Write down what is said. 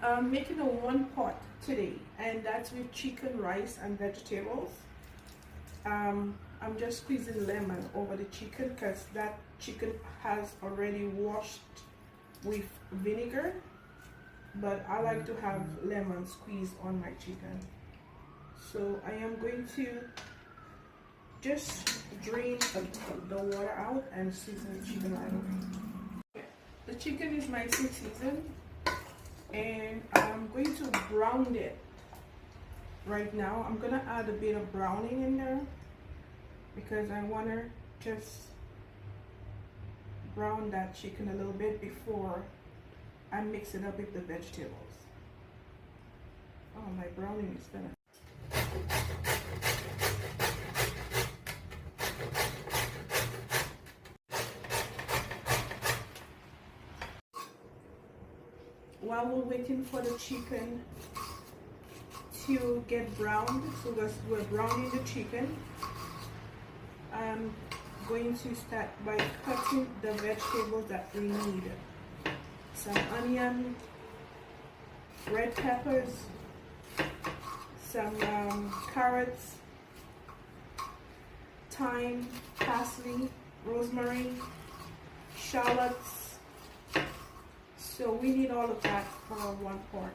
I'm making a one pot today, and that's with chicken, rice, and vegetables. I'm just squeezing lemon over the chicken because that chicken has already washed with vinegar, but I like to have lemon squeezed on my chicken. So I am going to just drain the water out and season the chicken right away. The chicken is nicely seasoned, and I'm going to brown it right now. I'm gonna add a bit of browning in there because I want to just brown that chicken a little bit before I mix it up with the vegetables. Oh, my browning is done. While we're waiting for the chicken to get browned, so we're browning the chicken, I'm going to start by cutting the vegetables that we need. Some onion, red peppers, some carrots, thyme, parsley, rosemary, shallots. So we need all of that for one pot.